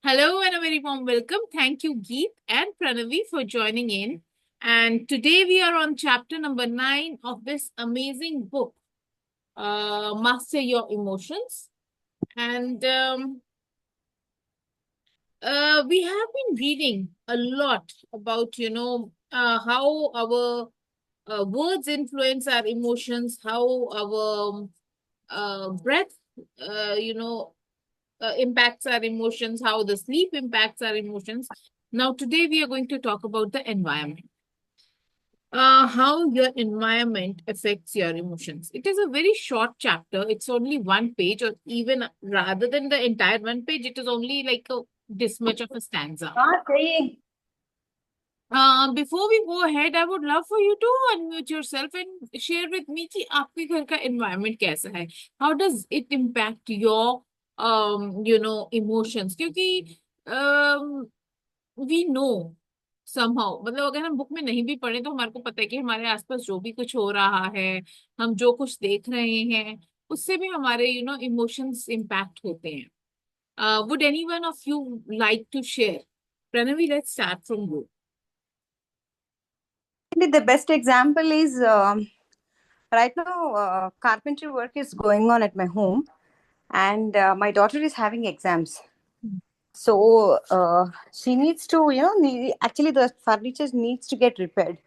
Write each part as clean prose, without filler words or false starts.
Hello and a very warm welcome. Thank you, Geet and Pranavi, for joining in. And today we are on chapter number 9 of this amazing book, Master Your Emotions. And we have been reading a lot about, how our words influence our emotions, how our breath, impacts our emotions, how the sleep impacts our emotions. Now, today we are going to talk about the environment. How your environment affects your emotions. It is a very short chapter. It's only one page, or even rather than the entire one page, it is only like this much of a stanza. हाँ सही Before we go ahead, I would love for you to unmute yourself and share with me कि आपके घर का environment कैसा है. How does it impact your emotions? क्योंकि we know somehow, मतलब अगर हम बुक में नहीं भी पढ़े तो हमारे को पता है कि हमारे आसपास जो भी कुछ हो रहा है, हम जो कुछ देख रहे हैं, उससे भी हमारे इमोशंस इम्पैक्ट होते हैं. Would any one of you like to share? Pranavi, let's start from you. The best example is right now carpentry work is going on at my home, and my daughter is having exams. So she needs to, actually the furniture needs to get repaired.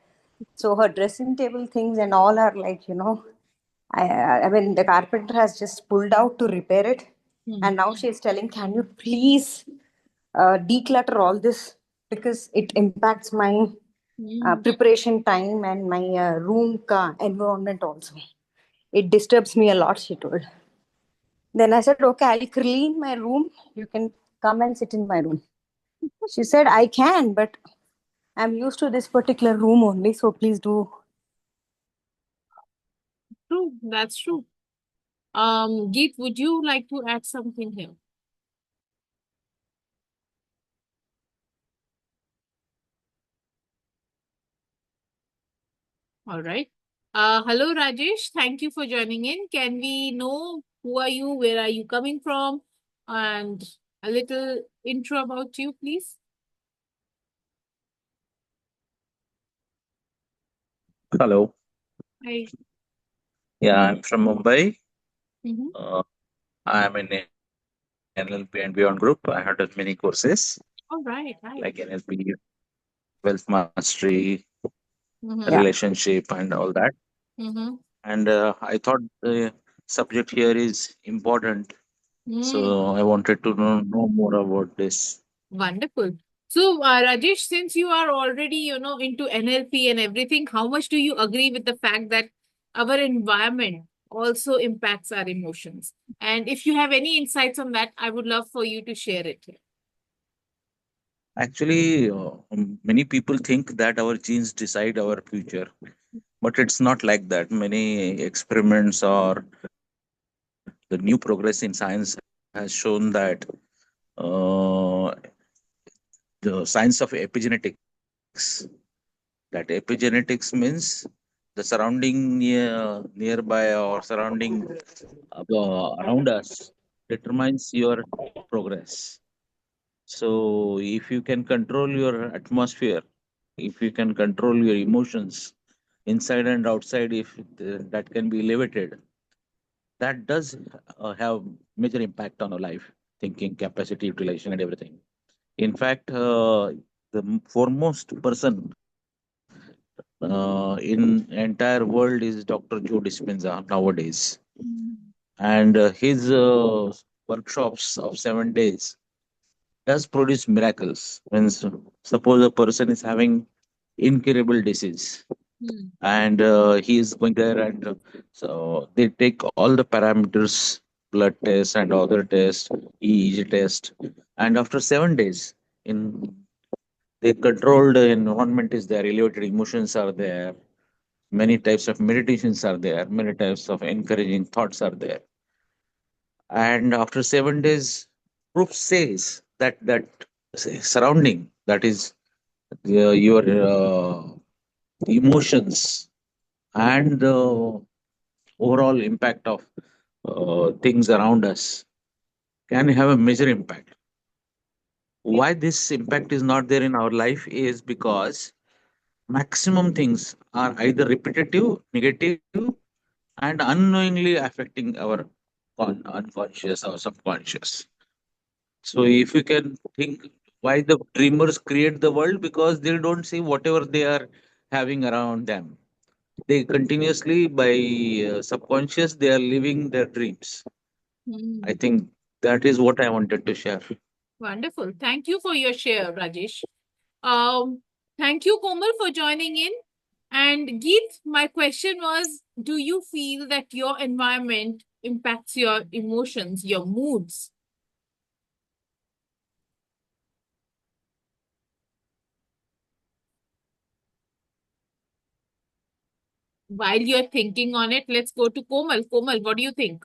So her dressing table things and all are like, I mean, the carpenter has just pulled out to repair it, Hmm. and now she is telling, "Can you please declutter all this because it impacts my Hmm. preparation time and my room ka environment also. It disturbs me a lot," she told. Then I said, "Okay, I'll clean my room. You can come and sit in my room." She said, "I can, but I'm used to this particular room only, so please do." True, that's true. Geet, would you like to add something here? All right. Hello, Rajesh. Thank you for joining in. Can we know who are you? Where are you coming from? And a little intro about you, please. Hello. Hi. Yeah, I'm from Mumbai. Mm-hmm. Uh, I'm in NLP and Beyond Group. I have done many courses All right. Hi. like NLP, Wealth Mastery, Mm-hmm. Yeah. Relationship, and all that. Mm-hmm. And I thought the subject here is important. Mm. So I wanted to know more about this. Wonderful. So, Rajesh, since you are already, into NLP and everything, how much do you agree with the fact that our environment also impacts our emotions? And if you have any insights on that, I would love for you to share it here. Actually, many people think that our genes decide our future, but it's not like that. Many experiments or the new progress in science has shown that uh, the science of epigenetics, that epigenetics means the surrounding nearby or surrounding around us determines your progress. So if you can control your atmosphere, if you can control your emotions inside and outside, if that can be elevated, that does have major impact on our life, thinking capacity, utilization, and everything. In fact, the foremost person in entire world is Dr. Joe Dispenza nowadays, Mm. and his workshops of 7 days does produce miracles. Means suppose a person is having incurable disease, Mm. and he is going there, and so they take all the parameters, blood tests and other tests, EEG test, and after 7 days in the controlled environment is there, elevated emotions are there, many types of meditations are there, many types of encouraging thoughts are there, and after 7 days proof says that surrounding, that is your emotions and the overall impact of things around us, can have a major impact. Why this impact is not there in our life is because maximum things are either repetitive, negative, and unknowingly affecting our unconscious or subconscious. So if you can think why the dreamers create the world, because they don't see whatever they are having around them. They continuously by subconscious they are living their dreams. I Hmm. think that is what I wanted to share. Wonderful. Thank you for your share, Rajesh. Um, Thank you, Komal, for joining in. And Geet, my question was, do you feel that your environment impacts your emotions, your moods? While you're thinking on it, let's go to Komal. Komal, what do you think?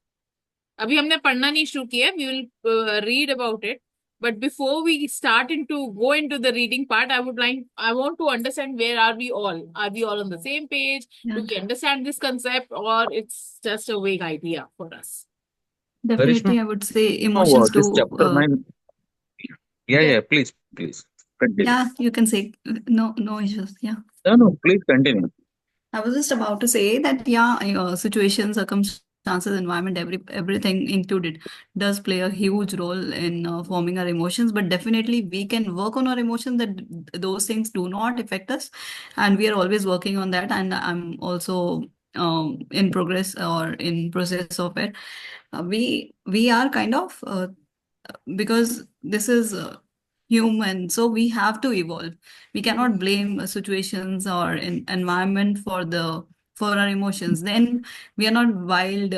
अभी हमने पढ़ना नहीं शुरू किया. We will read about it. But before we start go into the reading part, I want to understand, where are we all? Are we all on the same page? Yeah, Do we understand this concept, or it's just a vague idea for us? definitely, Karishma, I would say what emotions is do. chapter 9? Yeah, Yes. yeah, please continue. Yeah, you can say no issues. Yeah. No, no, please continue. I was just about to say that, yeah, situations, circumstances, environment, everything included does play a huge role in forming our emotions. But definitely, we can work on our emotions, that those things do not affect us, and we are always working on that. And I'm also in progress or in process of it. We are kind of because this is human, so we have to evolve. We cannot blame situations or environment for our emotions. Then we are not wild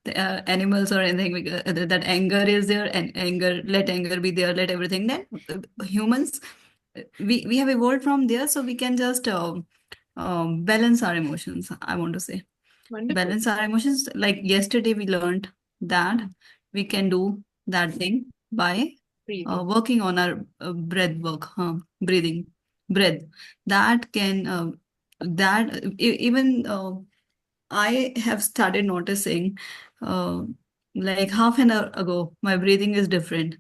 animals or anything. That anger is there, and anger, let anger be there, let everything. Then humans, we have evolved from there, so we can just balance our emotions, I want to say. Wonderful. Balance our emotions. Like yesterday, we learned that we can do that thing by Breathing. working on our breathing, breath. That can even I have started noticing, uh, like half an hour ago, my breathing is different.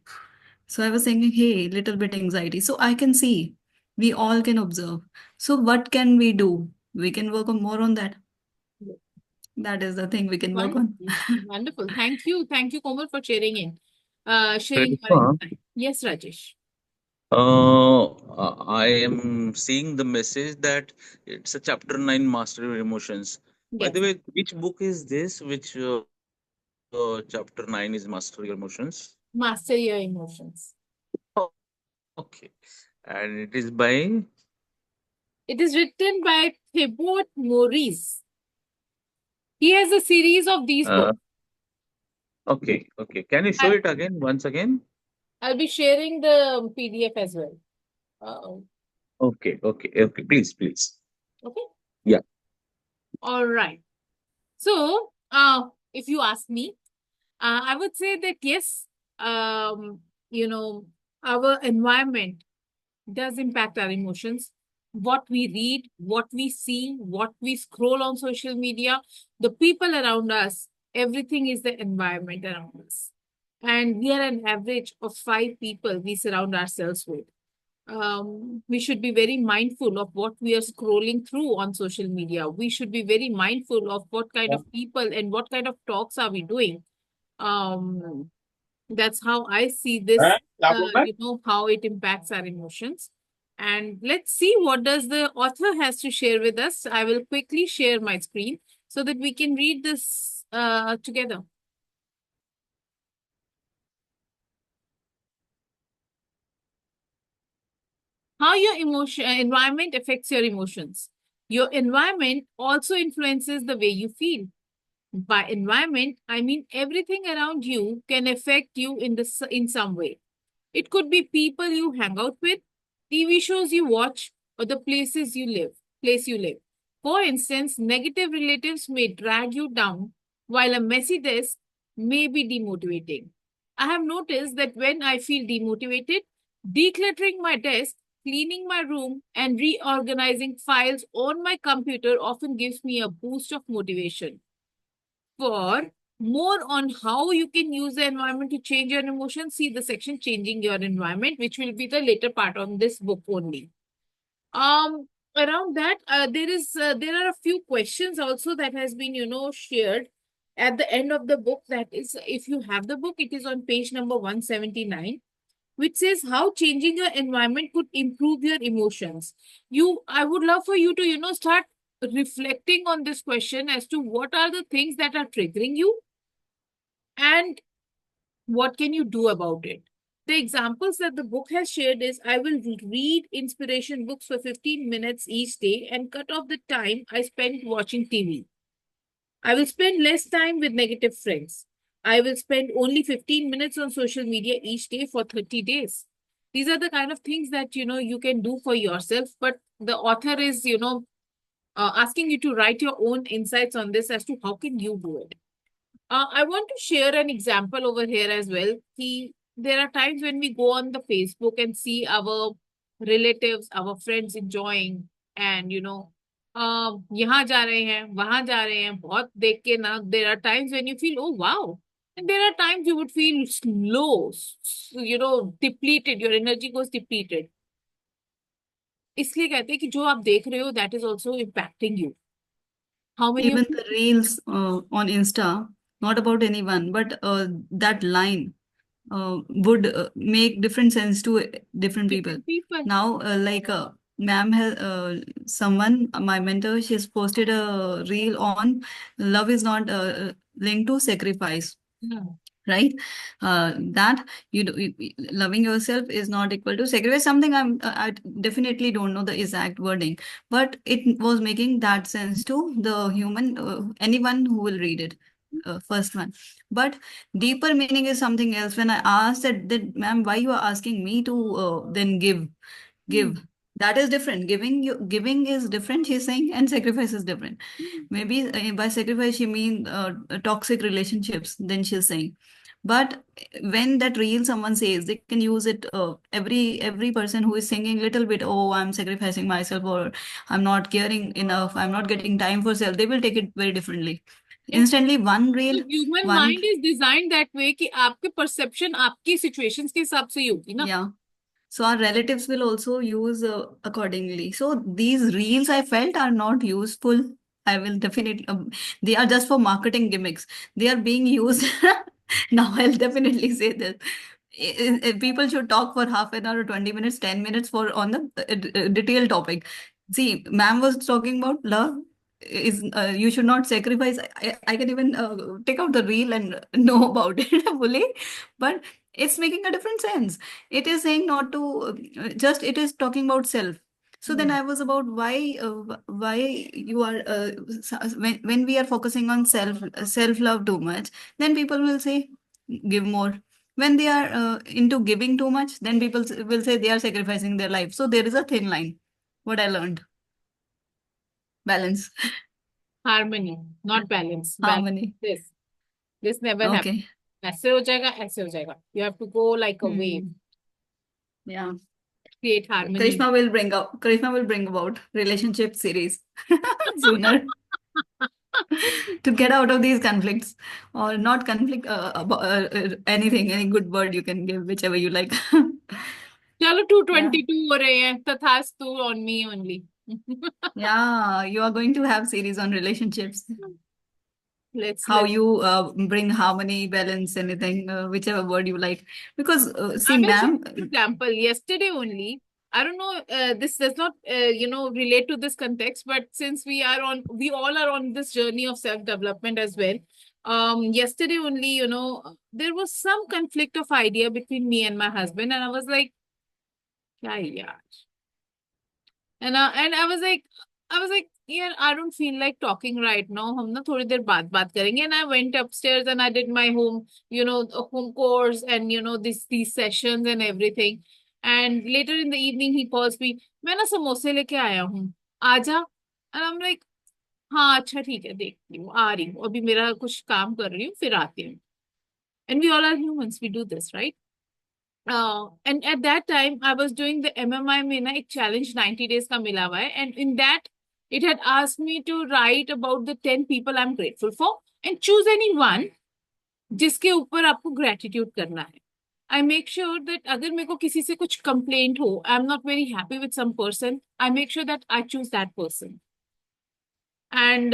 So I was thinking, hey, little bit anxiety. So I can see, we all can observe. So what can we do? We can work on more on that. That is the thing we can work on. Wonderful. Wonderful. Thank you, Komal, for sharing sharing your Karishma, insight. Yes, Rajesh. I am seeing the message that it's a chapter 9 mastery of emotions. By Yes. the way, which book is this? Which chapter 9 is mastery of emotions? Master your emotions. Okay. And it is by. It is written by Thibaut Maurice. He has a series of these Uh, books. okay, okay. Can you show I- it again, once again? I'll be sharing the PDF as well. Uh, Okay, okay, okay. Please. okay. Yeah. All right. So, if you ask me, I would say that yes, you know, our environment does impact our emotions. What we read, what we see, what we scroll on social media, the people around us, everything is the environment around us. And we are an average of 5 people we surround ourselves with. We should be very mindful of what we are scrolling through on social media. We should be very mindful of what kind of people and what kind of talks are we doing. Um, that's how I see this, how it impacts our emotions. And let's see what does the author has to share with us. I will quickly share my screen so that we can read this together. How your environment affects your emotions. Your environment also influences the way you feel. By environment, I mean everything around you can affect you in some way. It could be people you hang out with, TV shows you watch, or the place you live. For instance, negative relatives may drag you down, while a messy desk may be demotivating. I have noticed that when I feel demotivated, decluttering my desk, cleaning my room, and reorganizing files on my computer often gives me a boost of motivation. For more on how you can use the environment to change your emotions, see the section Changing Your Environment, which will be the later part on this book only. Around that, there are a few questions also that has been, shared at the end of the book. That is, if you have the book, it is on page number 179, which says how changing your environment could improve your emotions. I would love for you to, start reflecting on this question as to what are the things that are triggering you and what can you do about it. The examples that the book has shared is, I will read inspiration books for 15 minutes each day and cut off the time I spend watching TV. I will spend less time with negative friends. I will spend only 15 minutes on social media each day for 30 days. These are the kind of things that, you can do for yourself. But the author is, asking you to write your own insights on this as to how can you do it. I want to share an example over here as well. There are times when we go on the Facebook and see our relatives, our friends enjoying, and यहाँ जा रहे हैं, वहां जा रहे हैं, बहुत देख के ना, there are times when you feel, oh wow, and there are times you would feel low, depleted, your energy goes depleted. इसलिए कहते हैं कि जो आप देख रहे हो, that is also impacting you. How many Even of the reels on Insta, not about anyone, but that line would make different sense to different people. different people? Now, ma'am has someone, my mentor, she's posted a reel on love is not linked to sacrifice. No. Right, that loving yourself is not equal to sacrifice. Something I definitely don't know the exact wording, but it was making that sense to the human, anyone who will read it. First one, but deeper meaning is something else. When I asked that ma'am, why you are asking me to then give, that is different. Giving is different, she's saying, and sacrifice is different. Maybe by sacrifice she means toxic relationships, then she's saying. But when that reel someone says, they can use it. Every person who is singing little bit, oh, I'm sacrificing myself, or I'm not caring enough, I'm not getting time for self, they will take it very differently. Instantly, one reel, human one, mind is design that way कि आपके perception आपकी situations के हिसाब से ही होगी ना. yeah. So our relatives will also use accordingly. So these reels I felt are not useful. I will definitely, they are just for marketing gimmicks. They are being used. Now I'll definitely say this. People should talk for half an hour, 20 minutes, 10 minutes for on the detailed topic. See, ma'am was talking about love. You should not sacrifice. I can even take out the reel and know about it fully, but it's making a different sense. It is saying not to just, it is talking about self. So then I was about why you are when we are focusing on self love too much, then people will say give more. When they are into giving too much, then people will say they are sacrificing their life. So there is a thin line. What I learned, balance, harmony not balance. harmony. This never happen. Okay. ऐसे हो जाएगा, ऐसे हो जाएगा. You have to go like a wave. Yeah. Create harmony. Karishma will bring about relationship series sooner to get out of these conflicts, or not conflict, anything, any good word you can give, whichever you like. चलो 222 हो रहे हैं. तथास्तु on me only. Yeah, you are going to have series on relationships. How let's you bring harmony, balance, anything, whichever word you like. Because see, I will share ma'am, an example. Yesterday only, I don't know, this does not, relate to this context, but since we all are on this journey of self-development as well. Yesterday only, there was some conflict of idea between me and my husband, and I was like, "Kya yaar?" And I was like, yeah, I don't feel like talking right now. हम ना थोड़ी देर बात करेंगे. And I went upstairs and I did my home course and these sessions and everything. And later in the evening he calls me. मैं ना समोसे लेके आया हूँ. आजा. And I'm like, हाँ अच्छा ठीक है, देखती हूँ, आ रही हूँ, अभी मेरा कुछ काम कर रही हूँ, फिर आती हूँ. And we all are humans, we do this, right? And at that time I was doing the MMI में ना एक challenge 90 days का मिला हुआ है, and in that it had asked me to write about the 10 people I'm grateful for and choose any one जिसके ऊपर आपको ग्रेटिट्यूड करना है। आई मेक श्योर दैट अगर मेरे को किसी से कुछ कंप्लेंट हो, I am not very happy with some person, I make sure that I choose that person. And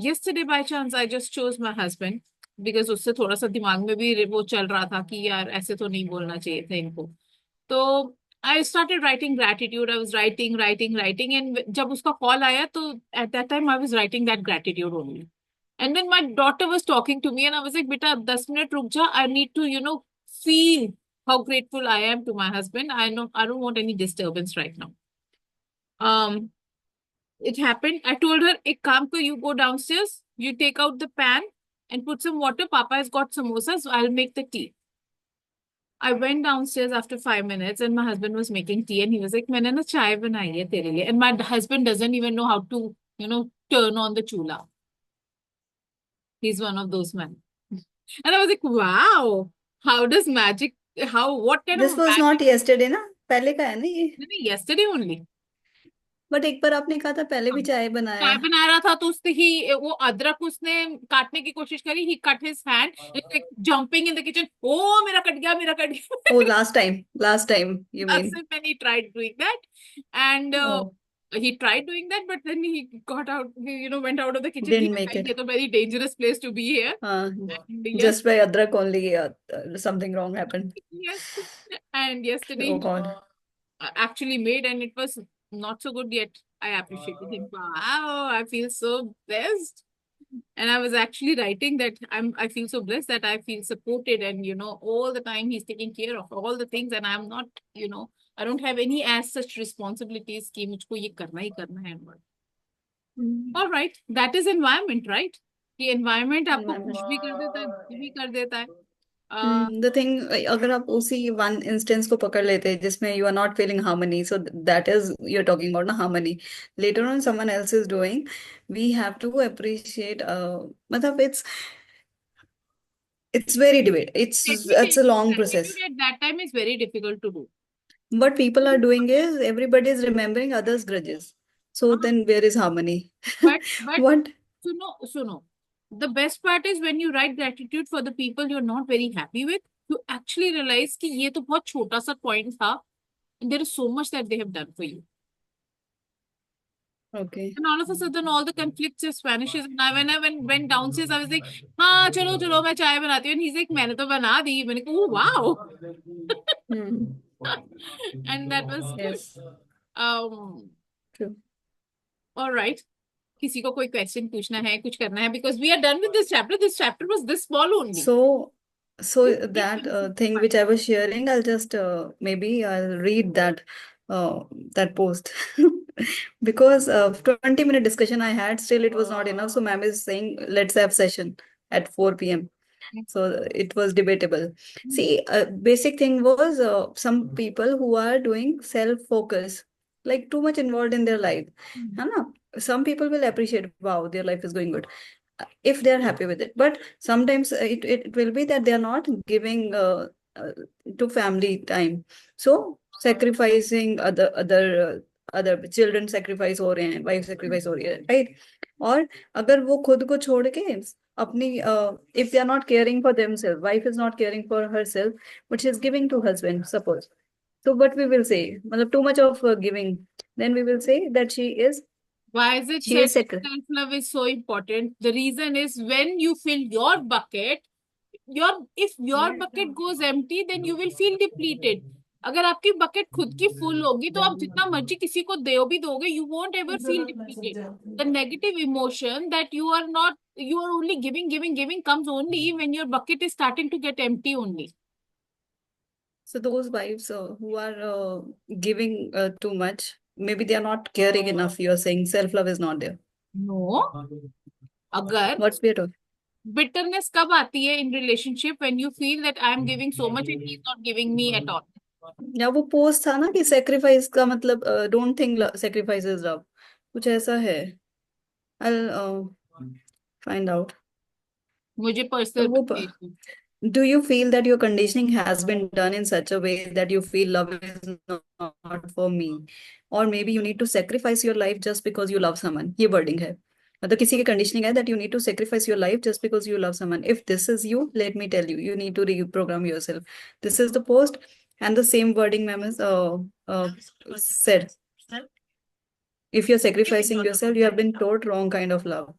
yesterday by chance I just chose my husband because उससे थोड़ा सा दिमाग में भी वो चल रहा था कि यार ऐसे तो नहीं बोलना चाहिए था इनको। तो I started writing gratitude, I was writing writing writing, and जब उसका कॉल आया तो at that time I was writing that gratitude only. And then my daughter was talking to me and I was like बेटा 10 minute रुक जा, I need to feel how grateful I am to my husband, I don't want any disturbance right now. um it happened. I told her, ek kaam kar, you go downstairs, you take out the pan and put some water. Papa has got samosas, so I'll make the tea. I went downstairs after 5 minutes and my husband was making tea and he was like, मैंने ना चाय बनाई है तेरे लिए. And my husband doesn't even know how to, turn on the chula. He's one of those men. And I was like, wow, how does magic, what kind of this was magic? Not yesterday ना, पहले का है ना ये? Yesterday only. But एक बार आपने कहा था पहले भी चाय बनाया। चाय बना रहा था तो उसने ही वो अदरक उसने काटने की कोशिश करी, he cut his hand, jumping in the kitchen, oh मेरा कट गया, मेरा कट गया। Oh last time you mean? when he tried doing that, and he tried doing that, but then he got out, went out of the kitchen. Didn't make it. ये तो very dangerous place to be here. And yes, Just by adrak only something wrong happened. yes, and yesterday Oh God. actually made, and it was not so good yet. I appreciated him. Wow, I feel so blessed. And I was actually writing that I feel so blessed that I feel supported, and all the time he's taking care of all the things, and I'm not, I don't have any as such responsibilities कि मुझको ये करना ही करना है। All right, that is environment, right? कि environment आपको खुश भी कर देता है, दुखी भी कर देता है। द थिंग, अगर आप उसी वन इंस्टेंस को पकड़ लेते हैं जिसमें you are not feeling harmony, so that is you are talking about ना harmony, later on someone else is doing, we have to appreciate, मतलब it's very debate, it's a long process. Gratitude at that time is very difficult to do. What people are doing is everybody is remembering others' grudges, so then where is harmony? But What? suno. The best part is when you write gratitude for the people you're not very happy with, you actually realize कि ये तो बहुत छोटा सा point था, and there is so much that they have done for you. Okay. And all of a sudden, all the conflicts just vanishes. And when I went downstairs, I was like, हाँ चलो चलो मैं चाय बनाती हूँ. And he's like, मैंने तो बना दी. मैंने कहा, oh wow. And that was good. Yes. True. All right. किसी को कोई क्वेश्चन पूछना है, कुछ करना है, because we are done with this chapter. This chapter was this small only. So that thing which I was sharing, I'll just maybe I'll read that post because 20-minute discussion I had, still it was not enough. So ma'am is saying let's have session at 4 p.m. So it was debatable. See, basic thing was some people who are doing self-focus, like too much involved in their life. है ना? Some people will appreciate, wow, their life is going good, if they are happy with it. But sometimes it will be that they are not giving to family time. So sacrificing other children sacrifice हो रहे हैं, wife sacrifice हो रही है, right? और अगर वो खुद को छोड़ के अपनी if they are not caring for themselves, wife is not caring for herself, but she is giving to husband, suppose. So what we will say, मतलब too much of giving, then we will say that she is. Why is it She is self-love is so important? The reason is when you fill your bucket, if your bucket goes empty, then you will feel depleted. अगर आपकी bucket खुद की full होगी तो आप जितना मर्जी किसी को दे भी दोगे, you won't ever feel depleted. The negative emotion that you are only giving comes only when your bucket is starting to get empty only. So those wives who are giving too much, maybe they are not caring enough. You are saying self-love is not there. No. अगर What's we are talking? bitterness कब आती है in relationship? When you feel that I am giving so much and he's not giving me at all. या वो post था ना कि sacrifice का मतलब don't think sacrifice is love, कुछ ऐसा है. I'll find out. मुझे personal. Do you feel that your conditioning has been done in such a way that you feel love is not for me, or maybe you need to sacrifice your life just because you love someone? ये wording है. मतलब किसी की conditioning है that you need to sacrifice your life just because you love someone. If this is you, let me tell you, you need to reprogram yourself. This is the post, and the same wording ma'am is said. If you're sacrificing yourself, you have been taught wrong kind of love.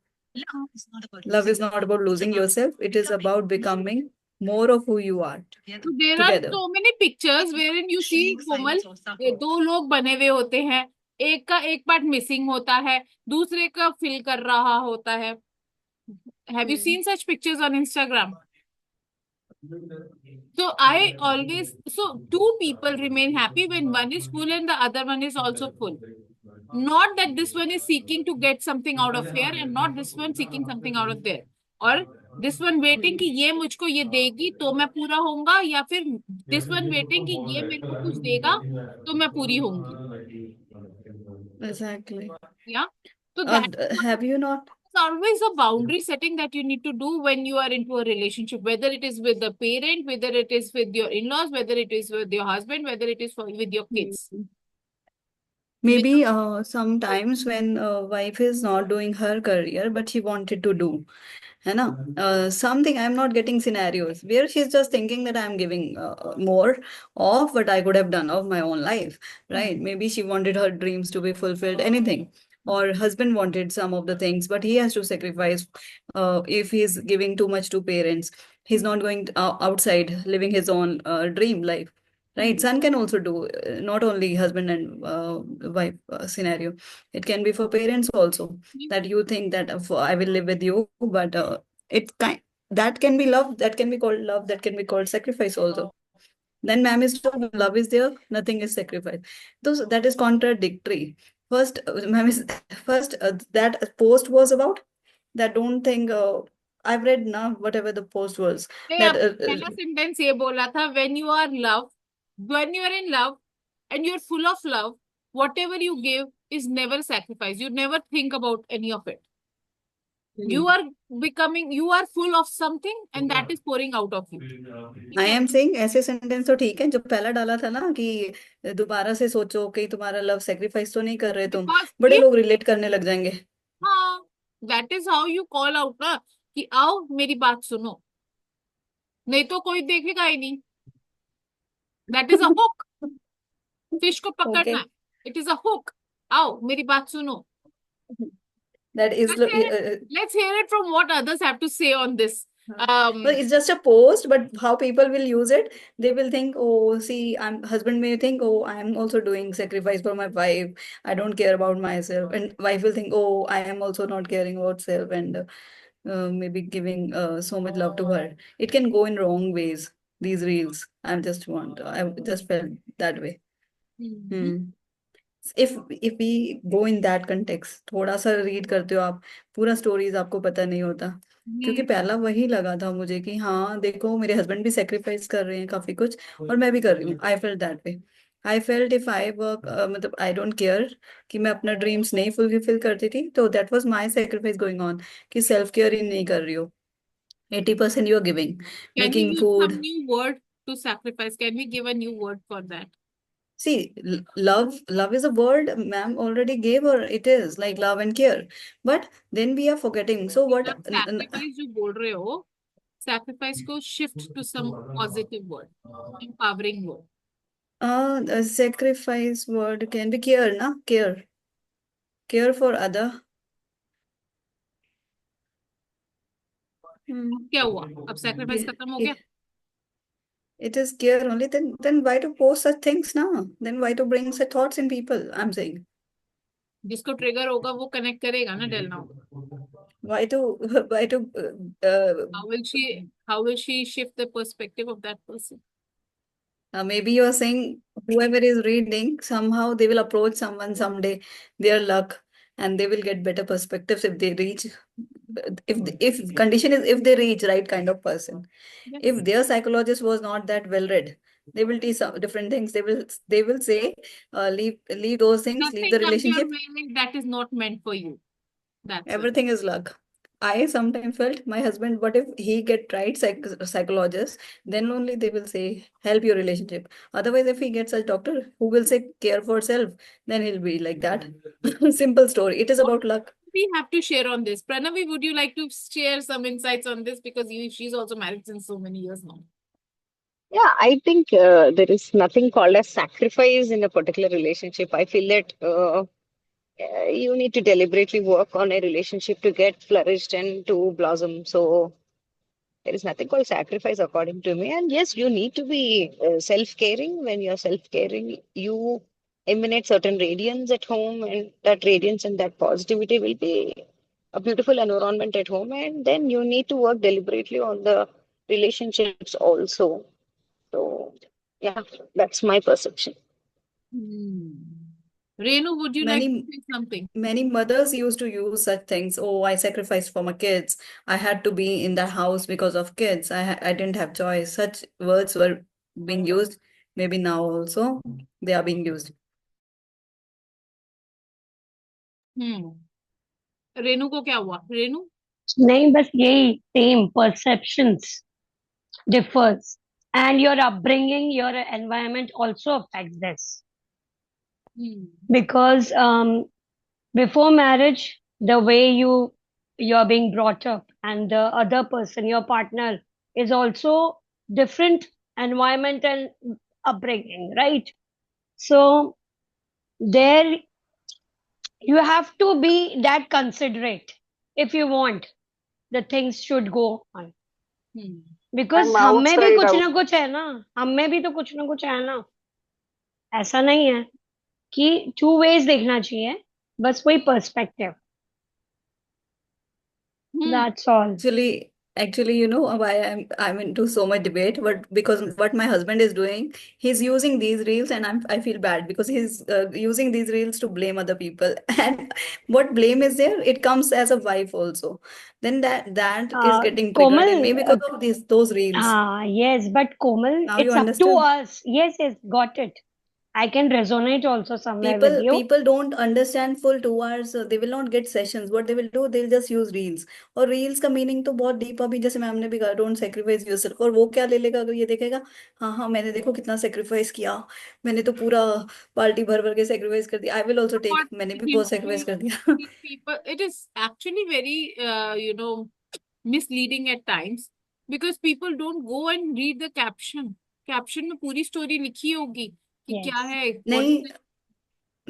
Love is not about losing yourself. It is about becoming more of who you are So there are together. so many pictures wherein you see कोमल, ये दो लोग बने हुए होते हैं, एक का एक पार्ट मिसिंग होता है, दूसरे का फिल कर रहा होता है. Have you seen such pictures on Instagram? So I always, so two people remain happy when one is full and the other one is also full. Not that this one is seeking to get something out of here and not this one seeking something out of there. और this one waiting कि ये मुझको ये देगी तो मैं पूरा होऊंगा, या फिर this one waiting कि ये मेरे को कुछ देगा तो मैं पूरी होऊंगी. Exactly. Yeah. So that Have you not? is always a boundary setting that you need to do when you are into a relationship, whether it is with the parent, whether it is with your in-laws, whether it is with your husband, whether it is with your kids. Maybe sometimes when wife is not doing her career, but she wanted to do, है ना? Something I'm not getting scenarios where she's just thinking that I'm giving more of what I could have done of my own life, right? Maybe she wanted her dreams to be fulfilled, anything. Or husband wanted some of the things, but he has to sacrifice. If he's giving too much to parents, he's not going outside living his own dream life. Right, son can also do, not only husband and wife scenario. It can be for parents also, that you think that I will live with you, but it kind that can be love, that can be called love, that can be called sacrifice also. Then ma'am is told love is there, nothing is sacrifice. So that is contradictory. First, ma'am is first that post was about that. Don't think I've read now whatever the post was that पहला sentence ये बोला था, when you are in love and you're full of love, whatever you give is never sacrifice. You never think about any of it. You are full of something and that is pouring out of you. I am saying ऐसे sentence तो ठीक है, जो पहला डाला था ना कि दोबारा से सोचो कि तुम्हारा लव सेक्रीफाइस तो नहीं कर रहे तुम, Because बड़े if लोग रिलेट करने लग जाएंगे. हाँ, that is how you call out ना, कि आओ मेरी बात सुनो, नहीं तो कोई देखेगा ही नहीं. That is a hook. Fish को पकड़ना, it is a hook. आओ मेरी बात सुनो. That is Let's hear it from what others have to say on this. well, it's just a post, but how people will use it, they will think, oh, see, husband may think, oh, I'm also doing sacrifice for my wife. I don't care about myself. And wife will think, oh, I am also not caring about self, and maybe giving so much love to her. It can go in wrong ways, these reels. I just felt that way. If we go in that context, थोड़ा सा read करते हो आप, पूरा stories आपको पता नहीं होता. क्योंकि पहला वही लगा था मुझे कि हाँ देखो मेरे हस्बैंड भी सेक्रीफाइस कर रहे हैं काफी कुछ, और मैं भी कर रही हूँ. I felt that way. I felt if I work, मतलब आई डोंट केयर कि मैं अपना ड्रीम्स नहीं फुलफिल करती थी, तो that was my sacrifice going on, कि सेल्फ केयर ही नहीं कर रही हो. 80% you are giving, Can we making use food. some new word to sacrifice? Can we give a new word for that? See, love is a word ma'am already gave, or it is like love and care. But then we are forgetting. So what? Sacrifice जो बोल रहे हो, sacrifice को shift to some positive word, empowering word. A sacrifice word can be care, na? Care for other. क्या हुआ? अब sacrifice खत्म हो गया? It is care only. Then why to post such things now? Then why to bring such thoughts in people? I'm saying. जिसको trigger होगा वो connect करेगा ना डेल now. Why to How will she shift the perspective of that person? maybe you are saying whoever is reading, somehow they will approach someone someday, their luck, and they will get better perspectives if they reach. If condition is if they reach right kind of person. Yes. If their psychologist was not that well read, they will teach some different things. They will say, leave those things, Nothing leave the comes your relationship. way that is not meant for you. That's it. Everything is luck. I sometimes felt my husband, what if he get right psychologist, then only they will say help your relationship. Otherwise, if he gets a doctor who will say care for self, then he'll be like that. Simple story. It is about luck. we have to share on this? Pranavi, would you like to share some insights on this? Because she's also married since so many years now. Yeah, I think there is nothing called as sacrifice in a particular relationship. I feel that you need to deliberately work on a relationship to get flourished and to blossom. So there is nothing called sacrifice, according to me. And yes, you need to be self-caring. When you're self-caring, you emanate certain radiance at home, and that radiance and that positivity will be a beautiful environment at home. And then you need to work deliberately on the relationships also. So, yeah, that's my perception. Hmm. Renu, would you like to Many say something? many mothers used to use such things. Oh, I sacrificed for my kids. I had to be in that house because of kids. I didn't have choice. Such words were being used. Maybe now also they are being used. Hmm. Renu को क्या हुआ? रेनू? नहीं, बस यही same perceptions differs, and your upbringing, your environment also affects this, Hmm. because before marriage, the way you're being brought up, and the other person, your partner, is also different environment and upbringing, right? So there you have to be that considerate if you want the things should go on, Hmm. Because I'm हम में भी outside कुछ out. ना कुछ है ना, हम में भी तो कुछ ना कुछ है ना, ऐसा नहीं है कि टू वेज देखना चाहिए, बस वही perspective, Hmm. That's all. Actually, you know why I'm into so much debate, but because what my husband is doing, he's using these reels, and I feel bad because he's using these reels to blame other people. And what blame is there? It comes as a wife also. Then that is getting triggered Komal, in me because of those reels. हाँ, yes, but Komal, Now you it's up to understand? us. Yes, got it. I can resonate also somewhere with People you. people don't understand full 2 hours. They will not get sessions. What they will do, they'll just use reels. और reels का meaning तो बहुत deep, अभी जैसे ma'am ने भी कहा, don't sacrifice yourself, और वो क्या ले लेगा अगर ये देखेगा, हाँ हाँ मैंने देखो कितना सेक्रीफाइस किया, मैंने तो पूरा पार्टी भर भर के सेक्रीफाइस कर दिया, I will also take, What मैंने भी बहुत सेक्रीफाइस he, कर दिया. people, it is actually very, misleading at times, because people don't go and read the caption. Caption में पूरी story लिखी होगी कि क्या Yes. है, what नहीं is it?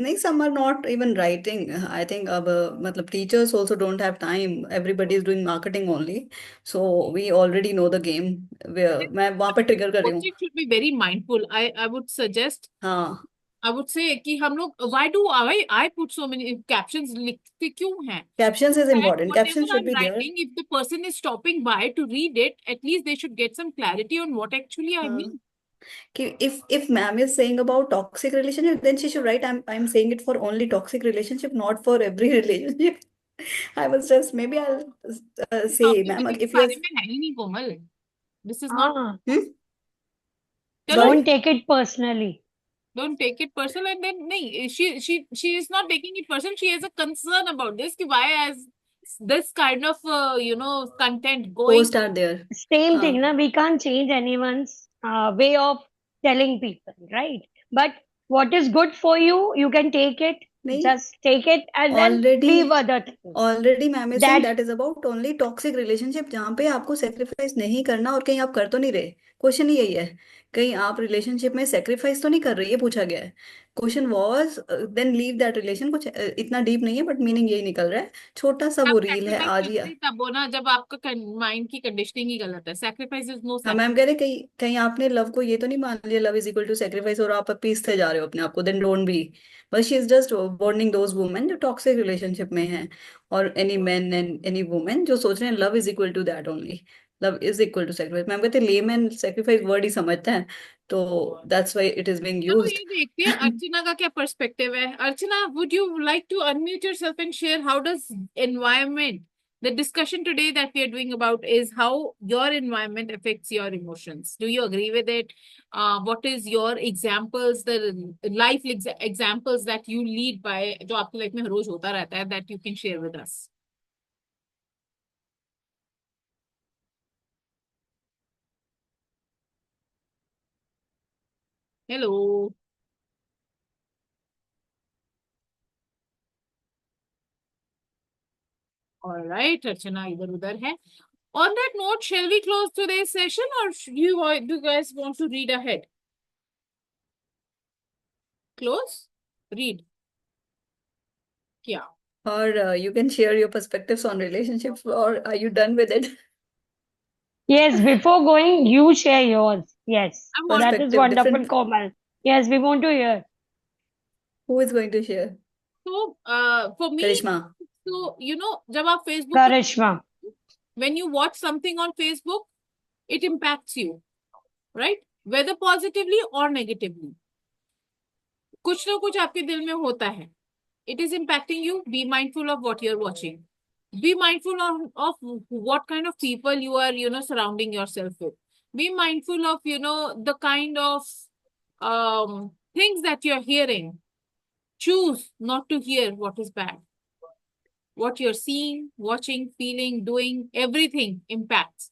नहीं, some are not even writing. I think अब मतलब teachers also don't have time. Everybody is doing marketing only. So we already know the game. मैं वहां पर ट्रिगर कर रही हूँ. Coaching should be very mindful. I would suggest, हाँ, I would say कि हम लोग, why do I put so many captions, लिखते क्यों हैं? captions is That important. whatever Captions should I'm be there. writing, if the person is stopping by to read it, at least they should get some clarity on what actually I हाँ, mean. कि if ma'am is saying about toxic relationship, then she should write, I'm saying it for only toxic relationship, not for every relationship. I was just, maybe I'll say, ma'am, Toxicity के if you're बारे में है ही नहीं कोमल. This is not. हाँ, hmm? चलो, don't Sorry, take it personally. don't take it personal, and then नहीं, she is not taking it personal. She has a concern about this कि why has this kind of content going. post are there. Same thing, हाँ, na? We can't change anyone's way of telling people, right? But what is good for you, you can take it, नहीं, just take it, and then leave already other things. Already ma'am is saying That, that is about only toxic relationship, जहाँ पे आपको sacrifice नहीं करना, और कहीं आप कर तो नहीं रहे. क्वेश्चन ही यही है, कहीं आप रिलेशनशिप में सेक्रीफाइस तो नहीं कर रहे, ये पूछा गया है. Question was then leave that relation. कुछ इतना डीप नहीं है, बट मीनिंग यही निकल रहा है. छोटा सा आप वो रील है सैक्रिफाइस आज ही. करते तब हो ना जब आपका माइंड की कंडीशनिंग ही गलत है. सैक्रिफाइस इज नो हाँ मैम कह रहे, कहीं कहीं आपने लव को ये तो नहीं मान लिया, love is equal to sacrifice, और आप पीसते जा रहे हो अपने आप को, then don't be. But she is just warning those women जो टॉक्सिक रिलेशनशिप में हैं, और any man and any women जो सोच रहे हैं love is equal to that only. Love is equal to sacrifice. Ma'am कहते हैं लेमैन सेक्रीफाइस वर्ड ही समझते हैं, तो that's why it is being चलो यूज्ड. ये देखते हैं अर्चना का क्या पर्सपेक्टिव है. Archana, would you like to unmute yourself and share how does environment, the discussion today that we are doing about is how your environment affects your emotions. Do you agree with it? What is your examples, the life examples that you lead by, जो आपकी life में हर रोज होता रहता है, that you can share with us? Hello. All right, Archana इधर उधर है. On that note, shall we close today's session, or do you guys want to read ahead? Close? Read. Yeah. Or you can share your perspectives on relationships, or are you done with it? Yes, before going, you share yours. Yes, I want that is Perspective, wonderful, different. Komal. Yes, we want to hear. Who is going to share? So, for me, Karishma. so जब आप Facebook Karishma. when you watch something on Facebook, it impacts you, right? Whether positively or negatively. कुछ ना कुछ आपके दिल में होता है. It is impacting you. Be mindful of what you're watching. Be mindful of what kind of people you are, surrounding yourself with. Be mindful of, the kind of things that you're hearing. Choose not to hear what is bad. What you're seeing, watching, feeling, doing, everything impacts.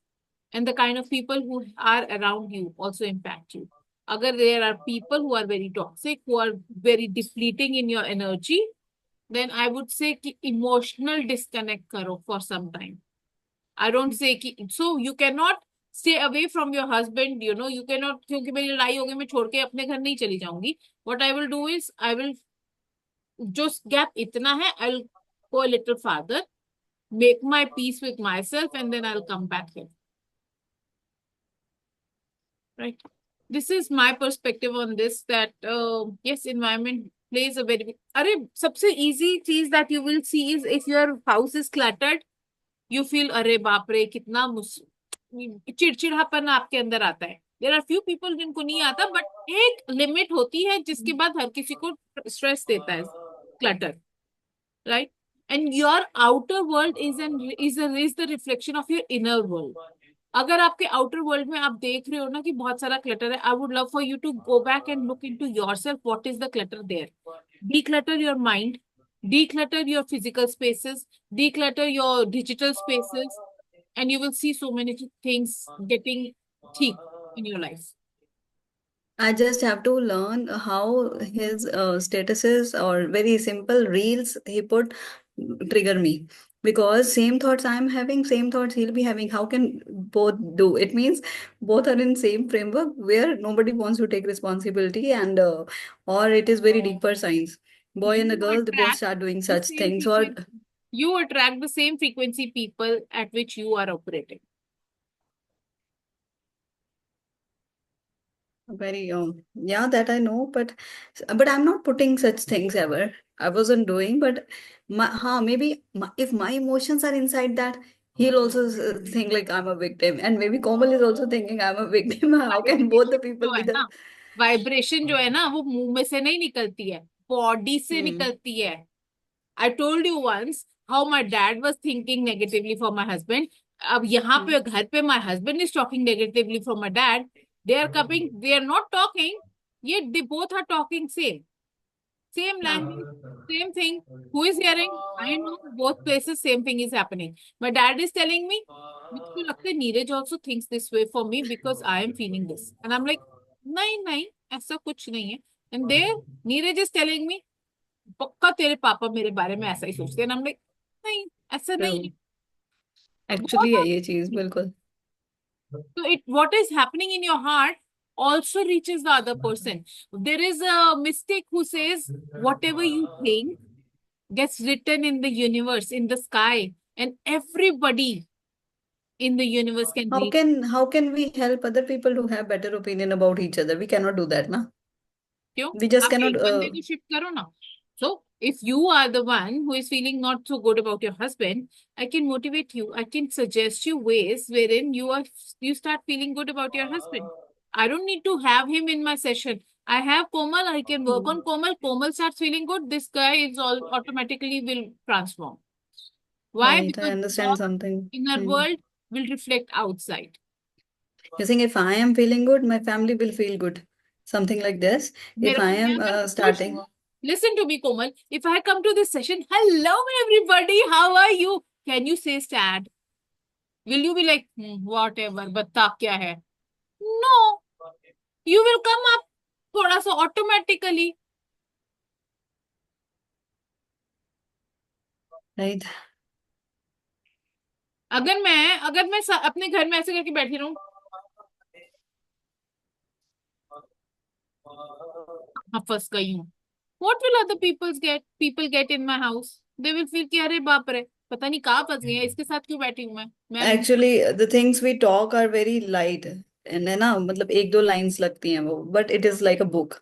And the kind of people who are around you also impact you. Agar there are people who are very toxic, who are very depleting in your energy, then I would say ki emotional disconnect karo for some time. I don't say ki, so you cannot stay away from your husband, you cannot, क्योंकि मेरी लड़ाई हो गई मैं छोड़ के अपने घर नहीं चली जाऊंगी. What I will do is I will जो gap इतना है, I'll go a little farther, make my peace with myself, and then I'll come back here. Right. This is my perspective on this, that yes, environment plays a very big. अरे सबसे easy चीज that you will see is if your house is cluttered, you feel अरे बाप रे कितना चिड़चिड़ापन आपके अंदर आता है. There are few people जिनको नहीं आता, but एक लिमिट होती है जिसके बाद हर किसी को स्ट्रेस देता है clutter, right? And your outer world is the reflection of your inner world. अगर आपके आउटर वर्ल्ड में आप देख रहे हो ना कि बहुत सारा क्लटर है, I would love for you to go back and look into yourself, what is the clutter there. Declutter your mind, declutter your physical spaces, declutter your digital spaces, and you will see so many things getting ठीक in your life. I just have to learn how his statuses or very simple reels he put trigger me. Because same thoughts I'm having, same thoughts he'll be having. How can both do? It means both are in same framework where nobody wants to take responsibility, and or it is very deeper science. Boy and a You girl, they both attract start doing the such same things. Or frequency. You attract the same frequency people at which you are operating. very yeah, that I know, but I'm not putting such things ever. I wasn't doing, but maybe if my emotions are inside that, he'll also think like I'm a victim, and maybe Komal is also thinking I'm a victim. How can both the people जो be है the ना, vibration जो है ना वो मुंह में से नहीं निकलती है, बॉडी से निकलती है. I told you once how my dad was thinking negatively for my husband. अब यहाँ पे घर पे my husband is talking negatively for my dad. They are coming, they are not talking, yet they both are talking same language, same thing. Who is hearing? I know both places same thing is happening. My dad is telling me, मुझको लगता है Neeraj also thinks this way for me because I am feeling this. And I'm like, नहीं नहीं ऐसा कुछ नहीं है. And there Neeraj is telling me, पक्का तेरे पापा मेरे बारे में ऐसा ही सोचते हैं. And I'm like, नहीं ऐसा नहीं है. Actually है ये चीज बिल्कुल. So what is happening in your heart also reaches the other person. There is a mystic who says whatever you think gets written in the universe, in the sky, and everybody in the universe can read. How can we help other people to have better opinion about each other? We cannot do that, na? क्यों? We just आप cannot. एक बंदे को shift करो ना. So if you are the one who is feeling not so good about your husband, I can motivate you. I can suggest you ways wherein you start feeling good about your husband. I don't need to have him in my session. I have Komal. I can work on Komal. Komal starts feeling good. This guy is all automatically will transform. Why? Right, I Because understand your something. inner world will reflect outside. You're saying if I am feeling good, my family will feel good. Something like this. If मेरे I को am यहाँ पर starting. Listen to me, Komal. If I come to this session, hello everybody, how are you? Can you say sad? Will you be like, whatever, बता क्या है? No. You will come up थोड़ा सा automatically. Right. अगर मैं अपने घर में ऐसे करके बैठी रहूं, हाँ फंस गई हूँ, what will other people get in my house? They will feel कि अरे बाप रे, पता नहीं कहाँ फंस गई है, इसके साथ क्यों बैठी हूँ मैं actually the things we talk are very light and है ना, मतलब एक दो लाइंस लगती हैं वो, but it is like a book.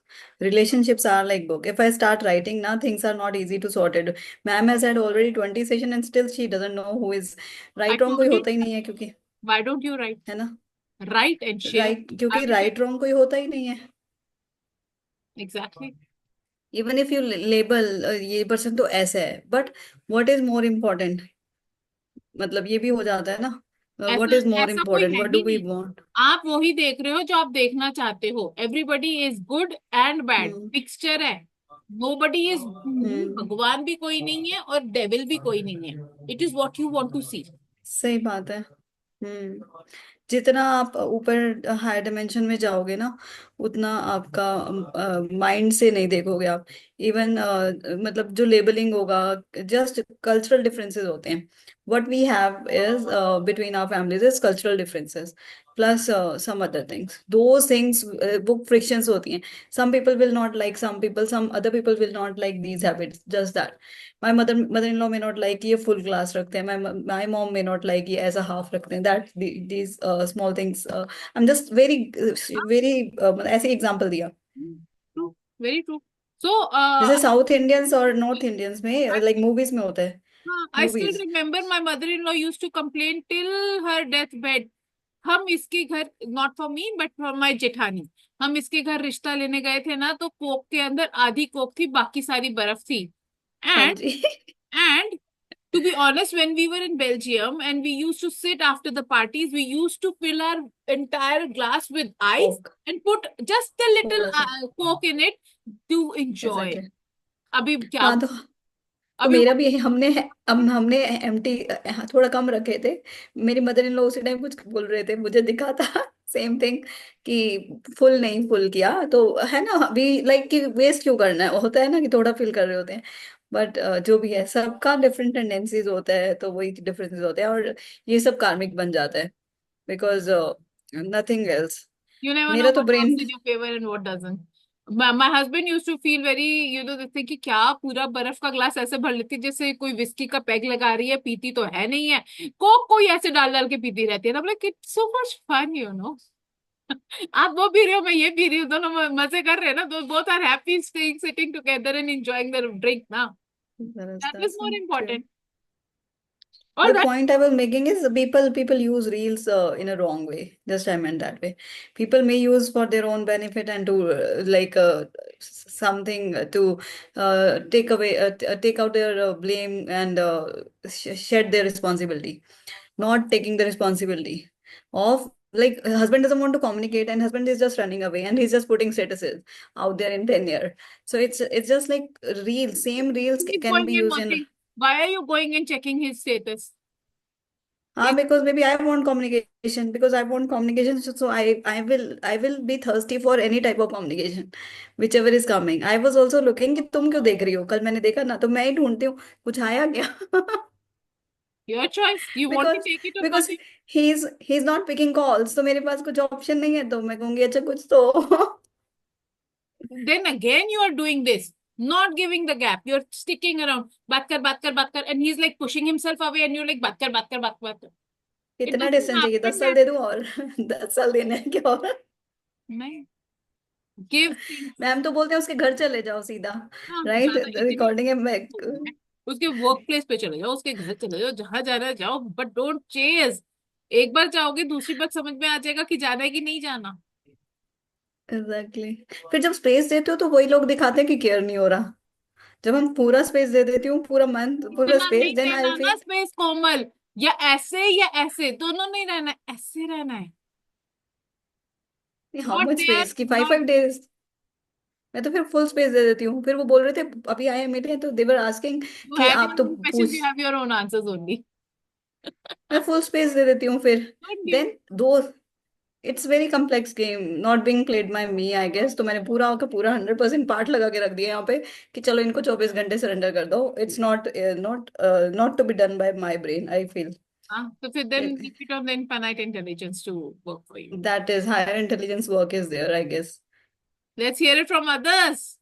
Relationships are like book. If I start writing now, things are not easy to sort it. Ma'am has had already 20 session and still she doesn't know who is I right wrong. कोई told होता ही नहीं है क्योंकि, why don't you right? है ना, right and share. Right, क्योंकि I will write wrong कोई होता ही नहीं है. Exactly. Even if you label ये पर्सन तो ऐसा है, but what is more important, मतलब ये भी हो जाता है ना. व्हाट ऐसा इज मोर ऐसा कोई इम्पोर्टेंट, है व्हाट डू ही वी नहीं। वांट. आप वही देख रहे हो जो आप देखना चाहते हो। Everybody is good and bad, hmm. Picture है। नोबडी इज, हम्म. भगवान भी कोई नहीं है और डेविल भी कोई नहीं है। It is what you want to see. सही बात है. हम्म. जितना आप ऊपर हायर डिमेंशन में जाओगे ना, उतना आपका माइंड से नहीं देखोगे आप. इवन मतलब जो लेबलिंग होगा, जस्ट कल्चरल डिफरेंसेस होते हैं. What we have is between our families is cultural differences plus some other things. Those things वो फ्रिक्शंस होती हैं. Some people will not like some people, some other people will not like these habits, just that. My mother in law may not like ये full glass रखते हैं. My mom may not like ये ऐसा half रखते हैं. That these small things. I'm just very very ऐसे example दिया. True, very true. So जैसे साउथ इंडियंस और नॉर्थ इंडियंस में लाइक मूवीज में होता है. I still movies. Remember my mother in law use to complain till her death bed. हम इसके घर, not for me but for my जेठानी, हम इसके घर रिश्ता लेने गए थे ना, तो कोक के अंदर आधी कोक थी, बाकी सारी बर्फ थी। हाँ एंड जी. and to be honest, when we were in Belgium and we used to sit after the parties, we used to fill our entire glass with ice Coke. and put just a little थोड़ा सा. coke in it to enjoy. Exactly. अभी क्या, हाँ तो अभी मेरा वो, भी हमने एम्प्टी थोड़ा कम रखे थे. मेरी मदर इन लॉ उसी टाइम कुछ बोल रहे थे, मुझे दिखा था सेम थिंग कि फुल नहीं फुल किया तो है ना, अभी लाइक कि वेस्ट क्यों करना है, होता है ना कि थोड़ा फिल कर रहे होते हैं. बट जो भी है, सबका डिफरेंट टेंडेंसीज होता है, तो वही डिफरेंसेस होते हैं और ये सब कार्मिक बन जाता है. Because nothing else. you never know मेरा तो what brain. works in your favor and what doesn't. My husband used to feel very, this thing कि क्या पूरा बर्फ का ग्लास ऐसे भर लेती है जैसे कोई विस्की का पैग लगा रही है, पीती तो है नहीं है, कोक कोई ऐसे डाल डाल के पीती रहती है। मतलब इट्स सो मच फन, आप वो पी रहे हो, मैं ये पी रही हूँ, दोनों मजे कर रहे हैं ना, दो both are happy staying sitting together and enjoying the drink ना। That is more important. और The that, point I was making is people use reels in a wrong way. Just I meant that way. People may use for their own benefit and to something to take away take out their blame and shed their responsibility, not taking the responsibility of, like, husband doesn't want to communicate and husband is just running away and he's just putting statuses out there in tenure. So it's just like reels, same reels he's can going be and used in. watching. Why are you going and checking his status? Is Because maybe I want communication, because I want communication, so I will be thirsty for any type of communication, whichever is coming. I was also looking कि तुम क्यों देख रही हो, कल मैंने देखा ना, तो मैं ही ढूंढती हूँ कुछ आया क्या. your choice. You want to because take it or not because take he's not picking calls, तो मेरे पास कुछ ऑप्शन नहीं है, तो मैं कहूंगी अच्छा कुछ तो. it. Then again, you are doing this, not giving the gap. You're sticking around. बात कर, बात कर. And he's like pushing himself away, and you're like बात कर, बात कर, बात कर. It कितना doesn't डिस्टेंस चाहिए, happen 10 साल that दे दूं और 10 साल देने हैं क्या और. नहीं. Give things. मैम तो बोलते हैं उसके घर चले जाओ सीधा. हाँ, राइट. ज्यादा इतनी रिकॉर्डिंग है मैं. उसके वर्क प्लेस पे चले जाओ, उसके घर चले जाओ, जहां जाना है जाओ, बट डोंट चेज। एक बार जाओगे, दूसरी बार समझ में आ जाएगा कि जाना है कि नहीं जाना। Exactly exactly. फिर जब स्पेस देते हो तो वही लोग दिखाते हैं कि केयर नहीं हो रहा. जब हम पूरा स्पेस दे देती हूँ, पूरा मंथ पूरा इतना स्पेस, नहीं देन आई देना ना फील. स्पेस कोमल, या ऐसे दोनों नहीं रहना है, ऐसे रहना है। How not much there, space की फाइव नॉट, फाइव डेज मैं तो फिर फुल स्पेस दे देती हूँ. फिर वो बोल रहे थे अभी आए मिले तो देवर आस्किंग यू कि हैव आप योर तो ओन क्वेश्चंस, यू पूछ. Have your own answers only. मैं फुल स्पेस दे देती हूँ फिर. Don't give. देन दो. It's very complex game, not being played by me I guess. तो मैंने पूरा होकर पूरा 100% पार्ट लगा के रख दिया यहाँ पे कि चलो इनको 24 घंटे सरेंडर कर दो. It's not not to be done by my brain I feel. हाँ, तो फिर then keep it on the infinite intelligence to work for you. That is higher intelligence work is there, I guess. Let's hear it from others.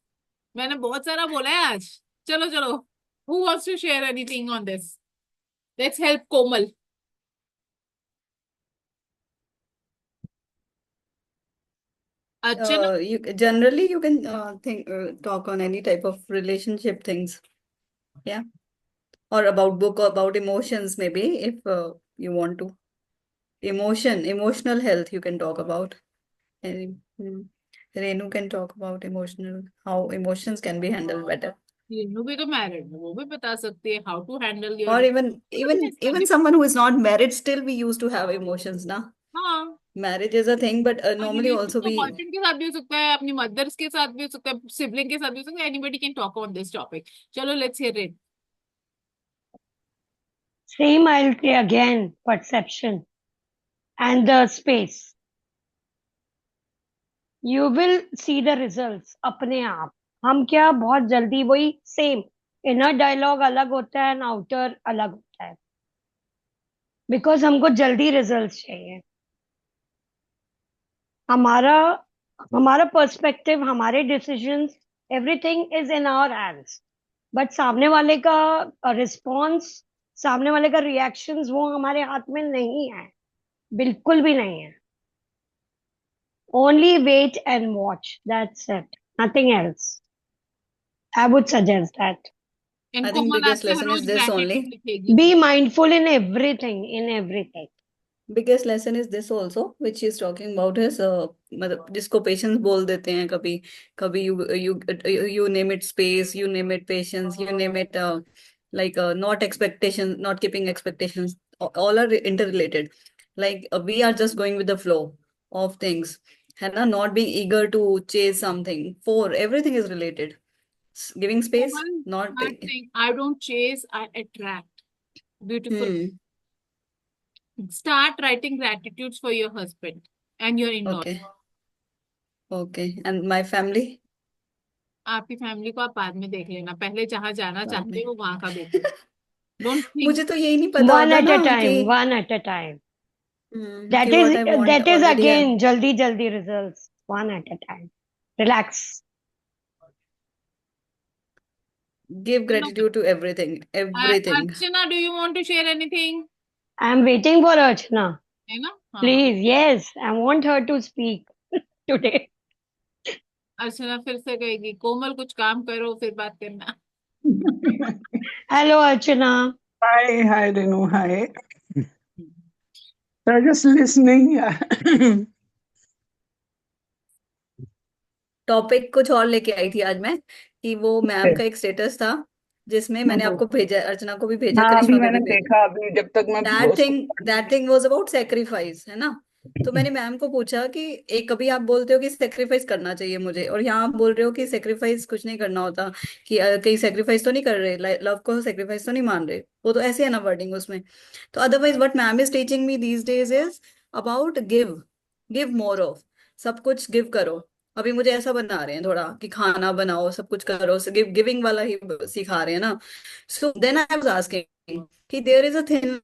मैंने बहुत सारा बोला है आज. चलो चलो. Who wants to share anything on this? Let's help Komal. Archana. You generally you can think talk on any type of relationship things, yeah, or about book or about emotions maybe if you want to. Emotional health you can talk about. And, Renu can talk about how emotions can be handled better. Renu भी तो married है, वो भी बता सकती है how to handle your. Or even someone who is not married, still we used to have emotions, na? हाँ. Marriage is a thing, but normally relation also तो we. बॉयफ्रेंड के साथ भी हो सकता है, अपनी मदर्स के साथ भी हो सकता है, सिबलिंग के साथ भी हो सकता है. Anybody can talk on this topic. चलो let's hear it. Same, I'll say again, perception and the space. You will see the results अपने आप. हम क्या बहुत जल्दी वही सेम इनर डायलॉग अलग होता है एंड आउटर अलग होता है, बिकॉज हमको जल्दी रिजल्ट्स चाहिए. हमारा हमारा पर्सपेक्टिव, हमारे decisions, everything is in our hands. But सामने वाले का रिस्पॉन्स, सामने वाले का रिएक्शंस वो हमारे हाथ में नहीं है, बिल्कुल भी नहीं है. Only wait and watch. That's it. Nothing else. I would suggest that. And I think Komal biggest आज से हर lesson is rose this gratitude only. लिखेगी. Be mindful in everything, in everything. Biggest lesson is this also, which he's talking about is मतलब जिसको patience बोल देते हैं कभी कभी you name it space, you name it patience, you name it like not expectations, not keeping expectations, all are interrelated. Like we are just going with the flow of things, है ना? Not being eager to chase something. For everything is related. Giving space, Komal, not. start saying, I don't chase, I attract. Beautiful. Start writing gratitudes for your husband and your in-laws. Okay. Okay. And my family? आपकी family को आप बाद में देख लेना, पहले जहां जाना बाद चाहते में. हो वहां का देखो. Don't think. मुझे तो यही नहीं पता One होता at ना a time, कि one at a time. कि what I want That is already have. again jaldi results. One at a time. Relax. Give gratitude to everything. Everything. Archana, do you want to share anything? I'm waiting for Archana. है ना? हाँ. Please, yes, I want her to speak today. अर्चना फिर से कहेगी कोमल कुछ काम करो फिर बात करना. Hello, Archana. Hi, Renu. Hi. So just listening. Topic कुछ और लेके आई थी आज मैं कि वो मैम का एक स्टेटस था जिसमें मैंने आपको भेजा, अर्चना को भी भेजा, हाँ, अभी करिश्मा को मैंने भी भेजा. देखा, अभी जब तक मैं that thing was about sacrifice, है ना? तो मैंने मैम को पूछा कि एक कभी आप बोलते हो कि सेक्रीफाइस करना चाहिए मुझे, और यहाँ आप बोल रहे हो कि सेक्रीफाइस कुछ नहीं करना होता, कि कहीं सेक्रीफाइस तो नहीं कर रहे, लव को सेक्रीफाइस तो नहीं मान रहे, वो तो ऐसे है ना वर्डिंग उसमें. तो otherwise what ma'am is teaching me these days is about give more of, सब कुछ गिव करो. अभी मुझे ऐसा बना रहे हैं थोड़ा कि खाना बनाओ, सब कुछ करो, गिविंग वाला ही सिखा रहे हैं ना. So then I was asking कि देयर इज अ थिन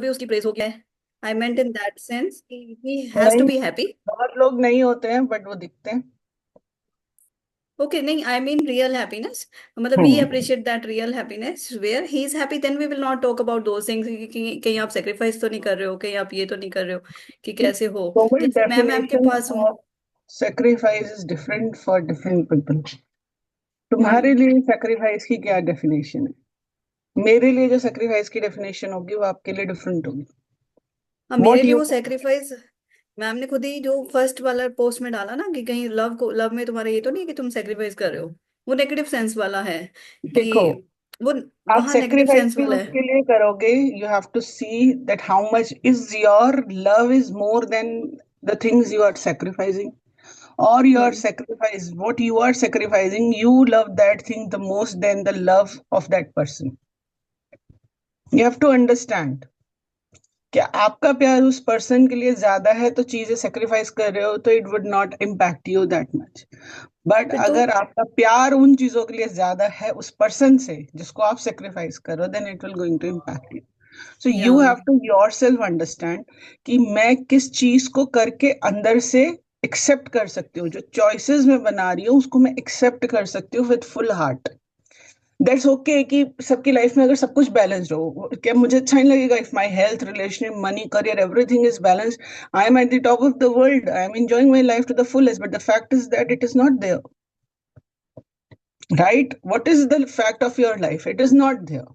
भी उसकी प्रेस हो गया है. I meant in that sense he has to नहीं, बी हैप्पी. बहुत लोग नहीं होते हैं बट वो दिखते हैं. ओके, नहीं, आई मीन रियल हैप्पीनेस, मतलब we appreciate that real happiness where he is happy, then we will not talk about those things कि कहीं आप सेक्रीफाइस तो नहीं कर रहे हो, कहीं आप ये तो नहीं कर रहे हो, कि कैसे हो. So my जैसे मैं मैम के definition पास हूँ. of sacrifice is different for different people. तुम्हारे लिए sacrifice की क्या definition है? मेरे लिए जो sacrifice की definition होगी वो आपके लिए different होगी. हाँ, मेरे What लिए you वो सेक्रीफाइस मैम ने खुद ही जो फर्स्ट वाला पोस्ट में डाला ना कि कहीं लव में तुम्हारा ये तो नहीं है कि तुम सेक्रीफाइस कर रहे हो, वो नेगेटिव सेंस वाला है कि देखो, वो आप वहाँ नेगेटिव सेक्रीफाइस सेंस भी वाला है। उसके लिए करोगे, you have to see that how much is your love is more than the things you are sacrificing, or your sacrifice, what you are sacrificing, you love that thing the most than the love of that person. You have to understand कि आपका प्यार उस person के लिए ज्यादा है तो चीजें सेक्रीफाइस कर रहे हो तो it would not impact you that much, but फिर तो अगर आपका प्यार उन चीजों के लिए ज्यादा है उस पर्सन से जिसको आप सेक्रीफाइस करो, then it will going to impact you. So या you have to yourself understand कि मैं किस चीज को करके अंदर से एक्सेप्ट कर सकती हूँ, जो चॉइसेस मैं बना रही हूँ उसको मैं एक्सेप्ट कर सकती हूँ with full heart. That's okay कि सबकी लाइफ में अगर सब कुछ बैलेंस्ड हो, क्या मुझे अच्छा नहीं लगेगा if my health, relationship, money, career, everything is balanced, I am at the top of the world, I am enjoying my life to the fullest, but the fact is that it is not there, right? What is the fact of your life? It is not there.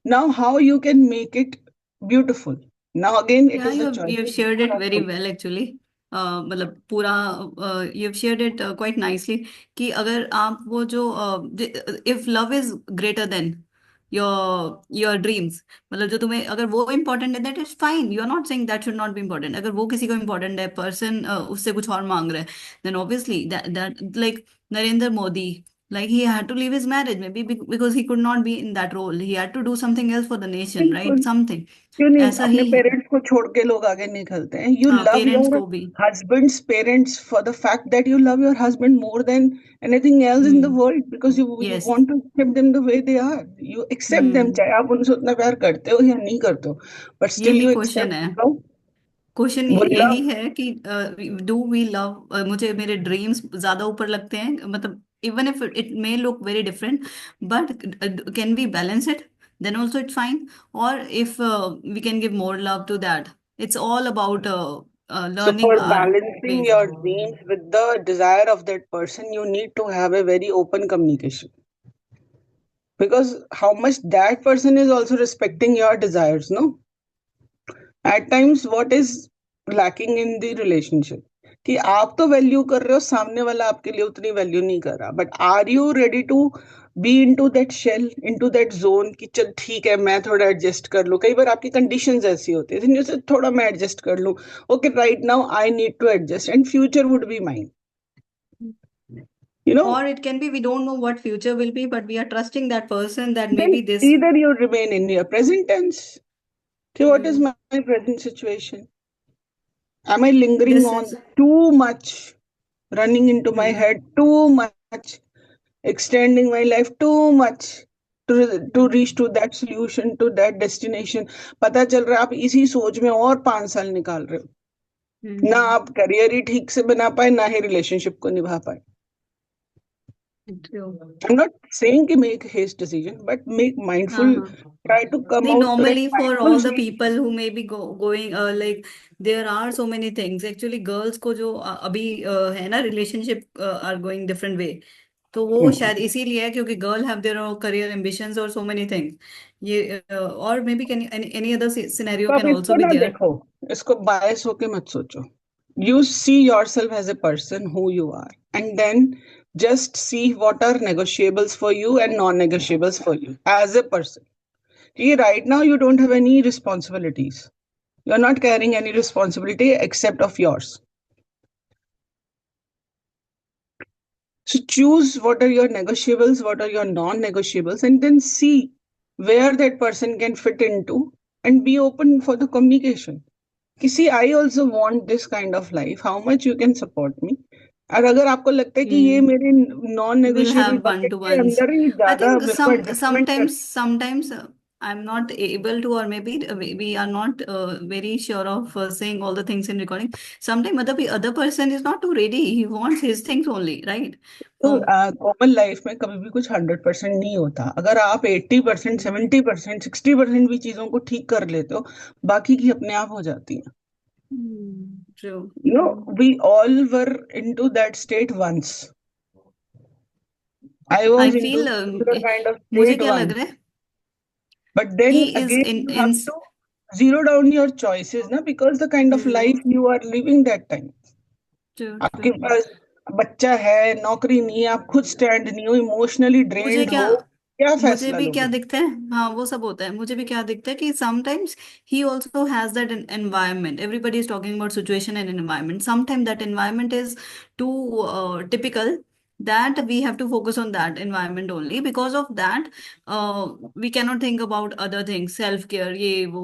Now how you can make it beautiful? Now again it Yeah, is the you have choices shared you it have very to. well actually. मतलब पूरा you have shared it quite nicely कि अगर आप वो जो if love is greater than your dreams, मतलब जो तुम्हें अगर वो important है, that is fine. You are not saying that should not be important. अगर वो किसी को important है, person उससे कुछ और मांग रहा है, then obviously that like Narendra Modi, like he had to leave his marriage maybe because he could not be in that role. He had to do something else for the nation, right? बिल्कुल, Something क्यों नहीं ऐसा अपने ही है। Parents को छोड़ के लोग आगे निकलते हैं. You हाँ, love पेरेंट्स your को भी। husband's parents for the fact that you love your husband more than anything else in the world, because you yes. want to accept them the way they are. You accept them, हम्म, चाहे आप उनसे उतना प्यार करते हो या नहीं करते हो, but still यही you क्वेश्चन accept है। them. क्वेश्चन वो यही love. है कि डू वी लव, मुझे मेरे ड्रीम्स ज्यादा ऊपर लगते हैं, मतलब even if it may look very different, but can we balance it, then also it's fine. और if we can give more love to that, it's all about So learning for our balancing ways. your dreams with the desire of that person, you need to have a very open communication. Because how much that person is also respecting your desires, no? At times, what is lacking in the relationship? कि आप तो value कर रहे हो, सामने वाला आपके लिए उतनी वैल्यू नहीं कर रहा, but are you ready to be into that shell, into that zone कि चल ठीक है मैं थोड़ा एडजस्ट कर लूं. कई बार आपकी कंडीशंस ऐसी होती है जैसे थोड़ा मैं एडजस्ट कर लूं, okay right now I need to adjust and future would be mine, you know. Or it can be we don't know what future will be, but we are trusting that person that Then maybe this. either you remain in your present tense. Okay, what is Hmm, my present situation? Am I lingering this on is. too much, running into my Hmm, head too much, extending my life too much to reach to that solution, to that destination? पता चल रहा है आप इसी सोच में और 5 साल निकाल रहे हो, ना आप करियर ही ठीक से बना पाए, ना ही रिलेशनशिप को निभा पाए. true. I'm not saying to make haste decision, but make mindful, हाँ, try to come नहीं, out like normally for mindful all the speech. people who may be going like there are so many things actually girls को जो अभी है ना relationship are going different way, तो वो शायद इसीलिए है क्योंकि girl have their own career ambitions or so many things, ये or maybe can any other scenario तो आप can इसको also be ना there. देखो, इसको बायस होके मत सोचो. You see yourself as a person who you are, and then just see what are negotiables for you and non-negotiables for you as a person. See, right now you don't have any responsibilities. You're not carrying any responsibility except of yours. So choose what are your negotiables, what are your non-negotiables, and then see where that person can fit into and be open for the communication. कि see, I also want this kind of life. How much you can support me? और अगर आपको लगता है कि ये मेरे non We'll negotiable have one bucket to के ones. अंदर ही I ज्यादा think मेरे को एडजस्टमेंट कर. sometimes I'm not able to, or maybe we are not very sure of saying all the things in recording. Sometimes other person is not too ready. He wants his things only, right? तो common life में कभी भी कुछ 100% नहीं होता. अगर आप 80%, 70%, 60% भी चीजों को ठीक कर लेते हो, बाकी की अपने आप हो जाती हैं. True. You know, we all were into that state once. I I was feel into the kind of मुझे state क्या लग once. रहा है But then he is again, you have to zero down your choices, na, because the kind of life you are living that time. true, आपके true. पास बच्चा है, नौकरी नहीं है, आप खुद स्टैंड नहीं हो, इमोशनली मुझे ड्रेन्ड क्या हो, क्या मुझे फैसला भी क्या लोगे? दिखता है, हाँ वो सब होता है, मुझे भी क्या दिखता है कि sometimes he also has that environment. Everybody is talking about situation and environment. Sometimes that environment is too typical that we have to focus on that environment only. Because of that, we cannot think about other things, self care, ye wo.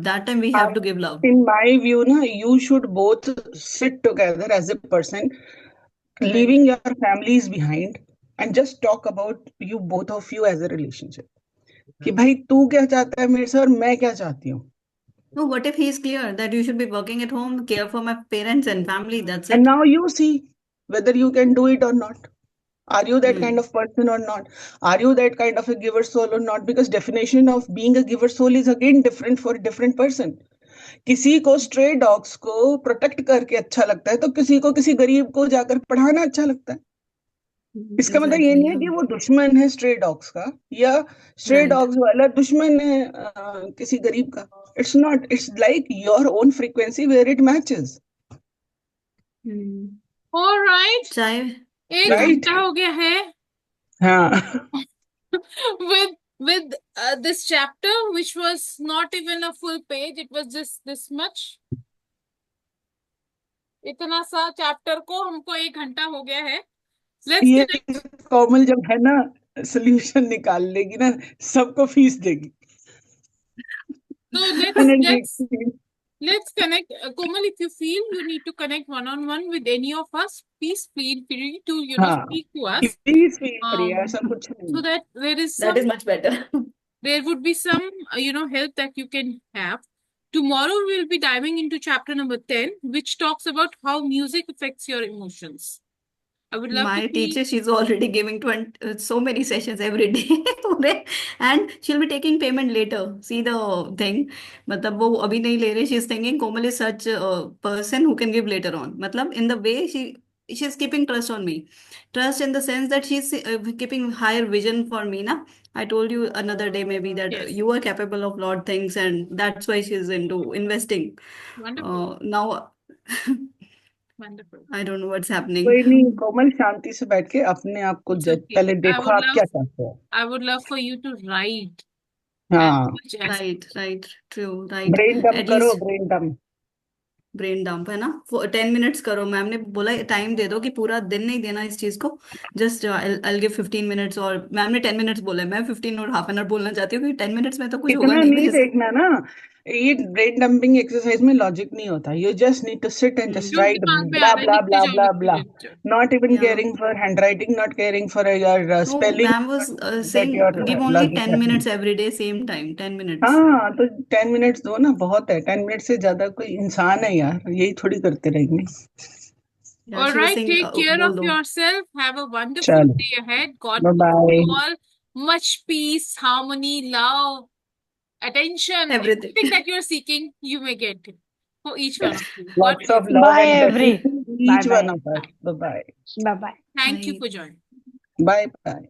That time we have to give love. In my view, na, you should both sit together as a person, Right. leaving your families behind, and just talk about you both of you as a relationship. कि भाई तू क्या चाहता है मेरे से और मैं क्या चाहती हूँ. No, what if he is clear that you should be working at home, care for my parents and family? That's And it. now you see whether you can do it or not. Are you that kind Hmm. of person or not? Are you that kind of a giver soul or not? Because definition of being a giver soul is again different for a different person. किसी को stray dogs को protect करके अच्छा लगता है तो किसी को किसी गरीब को जाकर पढ़ाना अच्छा लगता है. इसका मतलब ये Exactly. नहीं है कि Yeah. वो दुश्मन है स्ट्रे डॉग्स का या स्ट्रे Right. डॉग्स वाला दुश्मन है किसी गरीब का. It's not. It's like your own frequency where it matches. Hmm. Alright, chai. एक राइट. घंटा हो गया है हाँ. with this chapter, which was not even a full page, it was just this much. इतना सा चैप्टर को हमको एक घंटा हो गया है. Let's ये connect. कोमल जब है ना सोल्यूशन निकाल लेगी ना सबको फीस देगी. So let's connect. Komal, if you feel you need to connect one-on-one with any of us, please feel free to हाँ speak to us. Please feel free. ऐसा Um, कुछ नहीं. so that there is That some, is much better. there would be some help that you can have. Tomorrow we'll be diving into chapter number 10, which talks about how music affects your emotions. I would love to My see. teacher, she's already giving so many sessions every day today, and she'll be taking payment later. See the thing, मतलब वो अभी नहीं ले रहे. She's thinking Komal is such a person who can give later on. मतलब in the way she's keeping trust on me, trust in the sense that she's keeping higher vision for me. Na, I told you another day maybe that Yes. you are capable of lot things, and that's why she's into investing. Wonderful. Now Wonderful. I don't know what's happening. कोई नहीं कोमल शांति से बैठ के अपने आप को It's जज okay. पहले देखो आप क्या चाहते हो. I would love for you to write as हाँ much as Right, true, right. Brain dump At करो. least brain dump. Brain dump है ना. 10 minutes करो. मैम ने बोला टाइम दे दो कि पूरा दिन नहीं देना इस चीज को. Just I'll give 15 minutes. और मैम ने 10 minutes बोला है. मैं 15 और हाफ एन आवर बोलना चाहती हूँ क्योंकि 10 minutes में तो कुछ होगा इतना नहीं नहीं मेरे से. देखना ना. ये ब्रेन डंपिंग एक्सरसाइज में लॉजिक नहीं होता. You just need to sit and just जो राइट दिमाग में आ ब्ला रहा है ब्ला लिखते ब्ला जाओ, ब्ला लिखते ब्ला. जाओ. Not even Yeah. Caring for hand writing. Not caring for your No, spelling. ma'am was that saying your give only logic 10 happening. minutes every day, same time, 10 minutes. हाँ तो 10 मिनट्स दो ना. बहुत है. 10 मिनट से ज्यादा कोई इंसान है यार. यही थोड़ी करते रहेंगे. Yeah, All she was right, saying take care बोल of दो. yourself. Have a wonderful चलो day ahead. God bye bless बाय. you all. Much peace, harmony, love, attention, Everything. everything that you're seeking, you may get it for each one of you. God Lots bless of you. love Bye, and every. blessings to Bye each bye. one of us. Bye bye. Bye bye. Thank you Right. for joining. Bye bye.